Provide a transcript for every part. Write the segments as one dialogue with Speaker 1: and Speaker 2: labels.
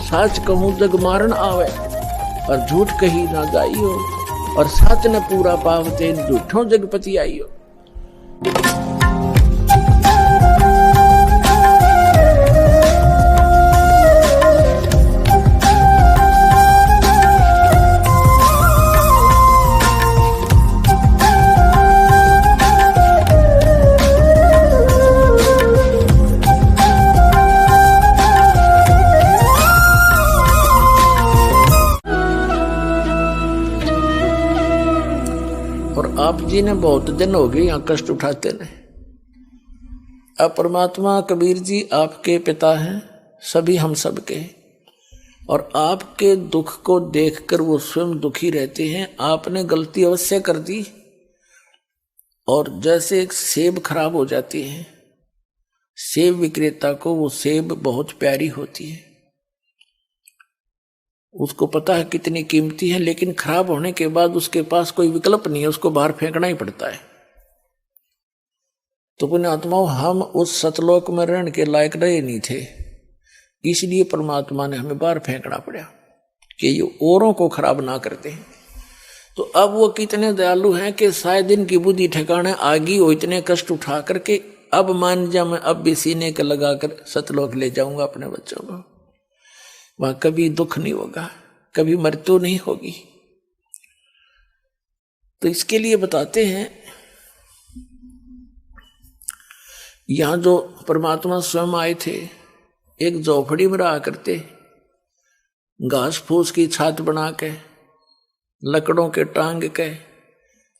Speaker 1: साच कहूँ जग मारन आवे, और झूठ कही ना जाइयो, और साच ने पूरा पावते झूठों जगपति आइयो। आप जी ने बहुत दिन हो गए यहाँ कष्ट उठाते ने। अब परमात्मा कबीर जी आपके पिता हैं, सभी हम सब के, और आपके दुख को देखकर वो स्वयं दुखी रहते हैं। आपने गलती अवश्य कर दी, और जैसे एक सेब खराब हो जाती है, सेब विक्रेता को वो सेब बहुत प्यारी होती है, उसको पता है कितनी कीमती है, लेकिन खराब होने के बाद उसके पास कोई विकल्प नहीं है, उसको बाहर फेंकना ही पड़ता है। तो पुण्यात्माओं, हम उस सतलोक में रहने के लायक रहे नहीं थे, इसलिए परमात्मा ने हमें बाहर फेंकना पड़ा कि ये औरों को खराब ना करते हैं। तो अब वो कितने दयालु हैं कि शायद इनकी बुद्धि ठिकाने आ गई हो, इतने कष्ट उठा करके अब मान जा मैं अब भी सीने के लगाकर सतलोक ले जाऊंगा अपने बच्चों को, वहां कभी दुख नहीं होगा, कभी मृत्यु नहीं होगी। तो इसके लिए बताते हैं, यहां जो परमात्मा स्वयं आए थे, एक झोपड़ी में रहा करते, घास फूस की छात बना के, लकड़ों के टांग के,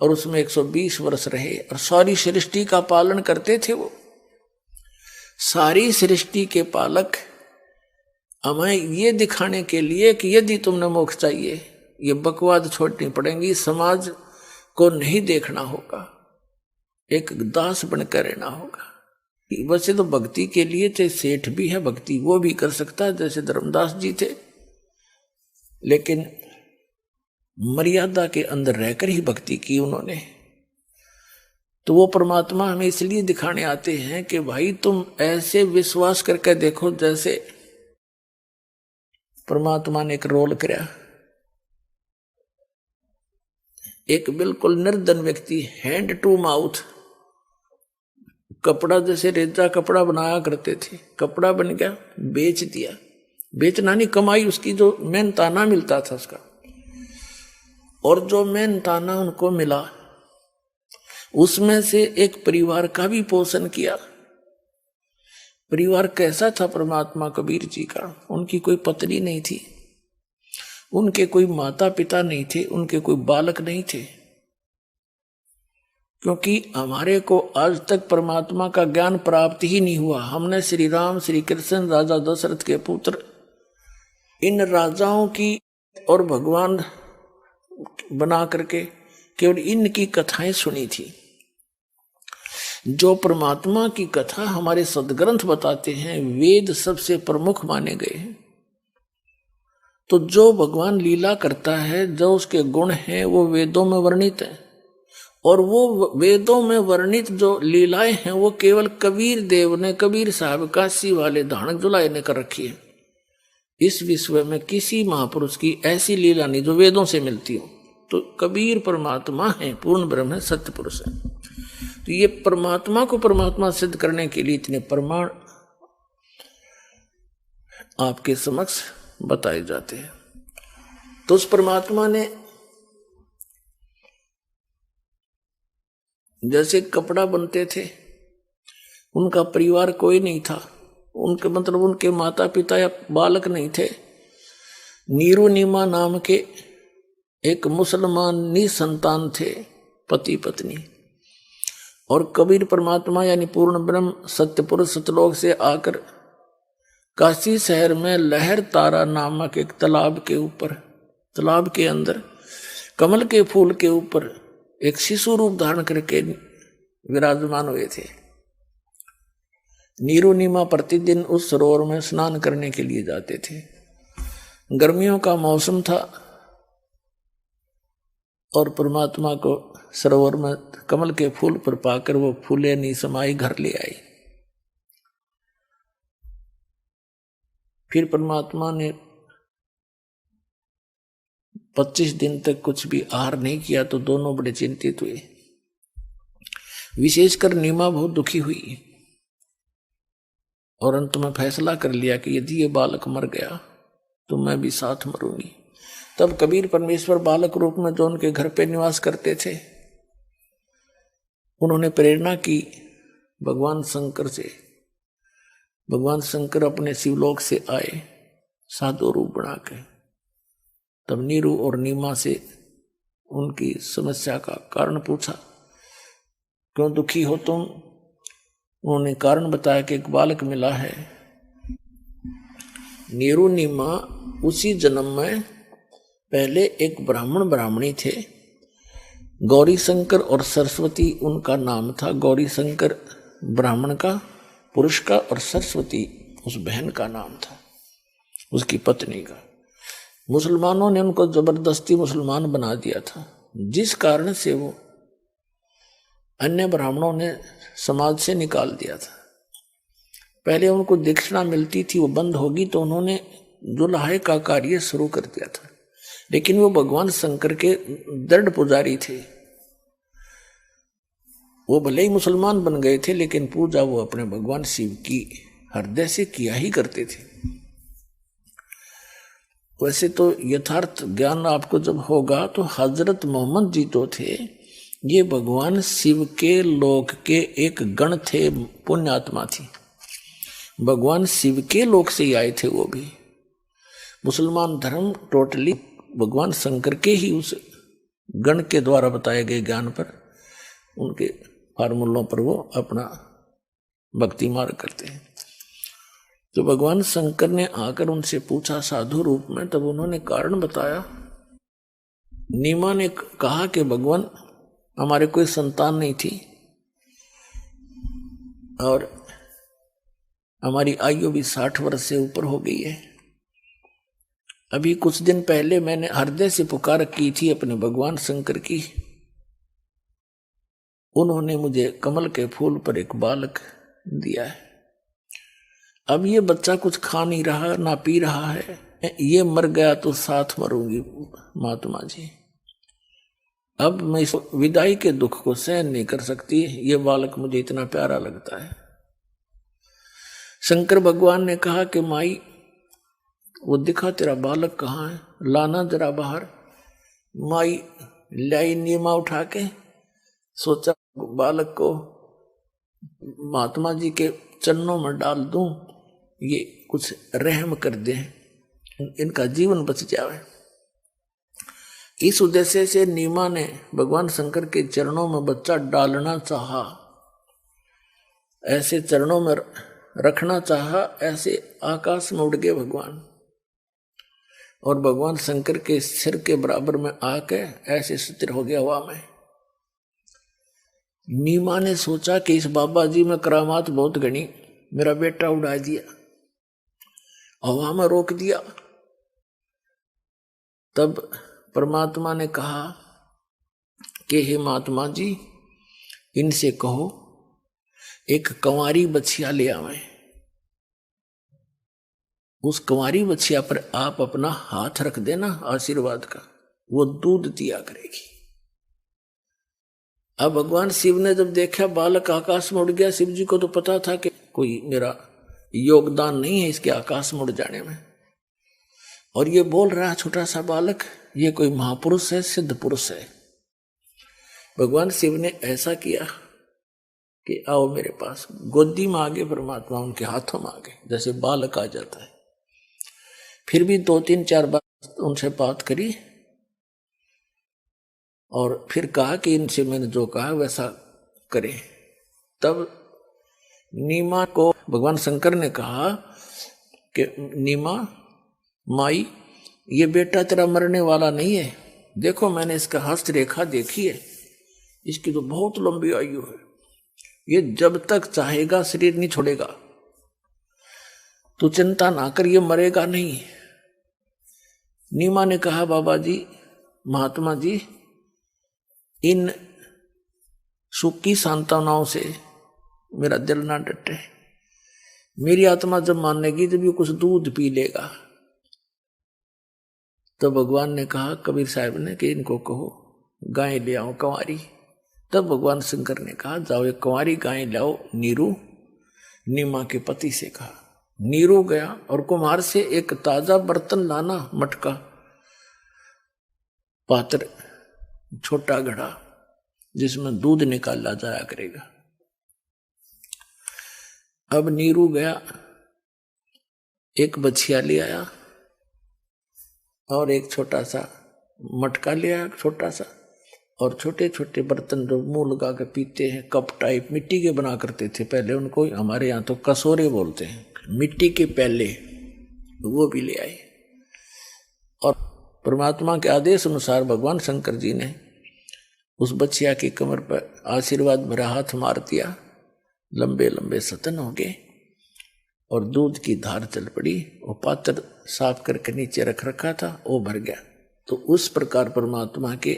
Speaker 1: और उसमें 120 वर्ष रहे, और सारी सृष्टि का पालन करते थे। वो सारी सृष्टि के पालक हमें ये दिखाने के लिए कि यदि तुमने मोक्ष चाहिए, ये बकवाद छोड़नी पड़ेगी, समाज को नहीं देखना होगा, एक दास बनकर रहना होगा। वैसे तो भक्ति के लिए चाहे सेठ भी है, भक्ति वो भी कर सकता है, जैसे धर्मदास जी थे, लेकिन मर्यादा के अंदर रहकर ही भक्ति की उन्होंने। तो वो परमात्मा हमें इसलिए दिखाने आते हैं कि भाई तुम ऐसे विश्वास करके देखो, जैसे परमात्मा ने एक रोल किया, एक बिल्कुल निर्धन व्यक्ति, हैंड टू माउथ, कपड़ा जैसे रेजा कपड़ा बनाया करते थे, कपड़ा बन गया, बेच दिया। बेचना नहीं, कमाई उसकी जो मेहनताना मिलता था उसका, और जो मेहनताना उनको मिला उसमें से एक परिवार का भी पोषण किया। परिवार कैसा था परमात्मा कबीर जी का? उनकी कोई पत्नी नहीं थी, उनके कोई माता पिता नहीं थे, उनके कोई बालक नहीं थे, क्योंकि हमारे को आज तक परमात्मा का ज्ञान प्राप्त ही नहीं हुआ। हमने श्री राम, श्री कृष्ण, राजा दशरथ के पुत्र, इन राजाओं की और भगवान बना करके केवल इनकी कथाएं सुनी थी। जो परमात्मा की कथा हमारे सदग्रंथ बताते हैं, वेद सबसे प्रमुख माने गए हैं। तो जो भगवान लीला करता है, जो उसके गुण हैं, वो वेदों में वर्णित है, और वो वेदों में वर्णित जो लीलाएं हैं वो केवल कबीर देव ने, कबीर साहब काशी वाले धानक जुलाए ने कर रखी है। इस विश्व में किसी महापुरुष की ऐसी लीला नहीं जो वेदों से मिलती हो। तो कबीर परमात्मा है, पूर्ण ब्रह्म है, सत्य पुरुष है। तो ये परमात्मा को परमात्मा सिद्ध करने के लिए इतने प्रमाण आपके समक्ष बताए जाते हैं। तो उस परमात्मा ने जैसे कपड़ा बनते थे, उनका परिवार कोई नहीं था, उनके मतलब उनके माता पिता या बालक नहीं थे। नीरू नीमा नाम के एक मुसलमान निसंतान थे, पति पत्नी, और कबीर परमात्मा यानी पूर्ण ब्रह्म सत्य पुरुष सतलोक से आकर काशी शहर में लहर तारा नामक एक तालाब के ऊपर, तालाब के अंदर कमल के फूल के ऊपर एक शिशु रूप धारण करके विराजमान हुए थे। नीरू नीमा प्रतिदिन उस सरोवर में स्नान करने के लिए जाते थे। गर्मियों का मौसम था और परमात्मा को सरोवर में कमल के फूल पर पाकर वो फूले नी समाई घर ले आई। फिर परमात्मा ने 25 दिन तक कुछ भी आहार नहीं किया तो दोनों बड़े चिंतित हुए। विशेषकर नीमा बहुत दुखी हुई और अंत में फैसला कर लिया कि यदि ये बालक मर गया तो मैं भी साथ मरूंगी। तब कबीर परमेश्वर बालक रूप में जो उनके घर पे निवास करते थे, उन्होंने प्रेरणा की भगवान शंकर से। भगवान शंकर अपने शिवलोक से आए साधु रूप बना के। तब नीरू और नीमा से उनकी समस्या का कारण पूछा, क्यों दुखी हो तुम? उन्होंने कारण बताया कि एक बालक मिला है। नीरू नीमा उसी जन्म में पहले एक ब्राह्मण ब्राह्मणी थे। गौरी शंकर और सरस्वती उनका नाम था। गौरी शंकर ब्राह्मण का, पुरुष का, और सरस्वती उस बहन का नाम था, उसकी पत्नी का। मुसलमानों ने उनको जबरदस्ती मुसलमान बना दिया था, जिस कारण से वो अन्य ब्राह्मणों ने समाज से निकाल दिया था। पहले उनको दक्षिणा मिलती थी, वो बंद होगी तो उन्होंने जुल्हाए का कार्य शुरू कर दिया था। लेकिन वो भगवान शंकर के दृढ़ पुजारी थे। वो भले ही मुसलमान बन गए थे, लेकिन पूजा वो अपने भगवान शिव की हृदय से किया ही करते थे। वैसे तो यथार्थ ज्ञान आपको जब होगा तो हजरत मोहम्मद जी तो थे, ये भगवान शिव के लोक के एक गण थे, पुण्यात्मा थी। भगवान शिव के लोक से ही आए थे वो भी। मुसलमान धर्म टोटली भगवान शंकर के ही उस गण के द्वारा बताए गए ज्ञान पर, उनके फार्मूलों पर वो अपना भक्ति मार्ग करते हैं। तो भगवान शंकर ने आकर उनसे पूछा साधु रूप में, तब उन्होंने कारण बताया। नीमा ने कहा कि भगवान हमारे कोई संतान नहीं थी और हमारी आयु भी 60 वर्ष से ऊपर हो गई है। अभी कुछ दिन पहले मैंने हृदय से पुकार की थी अपने भगवान शंकर की। उन्होंने मुझे कमल के फूल पर एक बालक दिया है। अब ये बच्चा कुछ खा नहीं रहा, ना पी रहा है। ये मर गया तो साथ मरूंगी महात्मा जी। अब मैं इस विदाई के दुख को सहन नहीं कर सकती। ये बालक मुझे इतना प्यारा लगता है। शंकर भगवान ने कहा कि माई, वो दिखा तेरा बालक कहाँ है, लाना जरा बाहर। माई लाई नीमा उठा के, सोचा बालक को महात्मा जी के चरणों में डाल दूं, ये कुछ रहम कर दे, इनका जीवन बच जाए। इस उद्देश्य से नीमा ने भगवान शंकर के चरणों में बच्चा डालना चाहा, ऐसे चरणों में रखना चाहा, ऐसे आकाश में उड़ गए भगवान और भगवान शंकर के सिर के बराबर में आके ऐसे स्थिर हो गया हवा में। नीमा ने सोचा कि इस बाबा जी में करामात बहुत घनी, मेरा बेटा उड़ा दिया, हवा में रोक दिया। तब परमात्मा ने कहा कि हे महात्मा जी, इनसे कहो एक कंवारी बछिया ले आवे। उस कंवारी बछिया पर आप अपना हाथ रख देना आशीर्वाद का, वो दूध दिया करेगी। अब भगवान शिव ने जब देखा बालक आकाश में उड़ गया, शिव जी को तो पता था कि कोई मेरा योगदान नहीं है इसके आकाश में उड़ जाने में, और ये बोल रहा है छोटा सा बालक, ये कोई महापुरुष है, सिद्ध पुरुष है। भगवान शिव ने ऐसा किया कि आओ मेरे पास, गोदी में आगे परमात्मा उनके हाथों में आगे, जैसे बालक आ जाता है। फिर भी 2-3-4 बार उनसे बात करी और फिर कहा कि इनसे मैंने जो कहा वैसा करें। तब नीमा को भगवान शंकर ने कहा कि नीमा माई, ये बेटा तेरा मरने वाला नहीं है। देखो मैंने इसका हस्त रेखा देखी है, इसकी तो बहुत लंबी आयु है, ये जब तक चाहेगा शरीर नहीं छोड़ेगा। तू चिंता ना कर, ये मरेगा नहीं। नीमा ने कहा बाबा जी, महात्मा जी, इन सुखी सांत्वनाओं से मेरा दिल ना डटे। मेरी आत्मा जब मानेगी जब ये कुछ दूध पी लेगा, तो भगवान ने कहा कबीर साहब ने कि इनको कहो गाय ले आओ कंवारी। तब भगवान शंकर ने कहा जाओ एक कंवारी गाय लाओ नीरू। नीमा के पति से कहा। नीरू गया और कुम्हार से एक ताजा बर्तन लाना, मटका, पात्र, छोटा घड़ा जिसमें दूध निकाला जाया करेगा। अब नीरू गया, एक बछिया ले आया और एक छोटा सा मटका ले आया, छोटा सा, और छोटे छोटे बर्तन जो मुंह लगा के पीते हैं, कप टाइप मिट्टी के बना करते थे पहले, उनको हमारे यहाँ तो कसोरे बोलते हैं, मिट्टी के प्याले, वो भी ले आए। और परमात्मा के आदेश अनुसार भगवान शंकर जी ने उस बच्चिया की कमर पर आशीर्वाद भरा हाथ मार दिया। लंबे लंबे सतन हो गए और दूध की धार चल पड़ी। वो पात्र साफ करके नीचे रख रखा था, वो भर गया। तो उस प्रकार परमात्मा के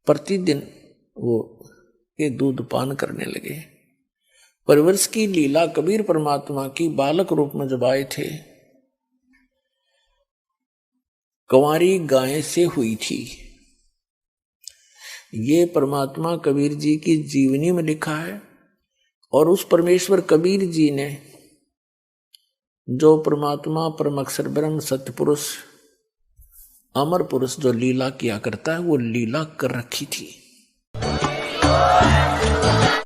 Speaker 1: प्रतिदिन वो ये दूध पान करने लगे। परवरिश की लीला कबीर परमात्मा की बालक रूप में जब आए थे, कंवारी गाय से हुई थी। ये परमात्मा कबीर जी की जीवनी में लिखा है। और उस परमेश्वर कबीर जी ने जो परमात्मा परम अक्षर ब्रह्म सत्य पुरुष अमर पुरुष जो लीला किया करता है, वो लीला कर रखी थी।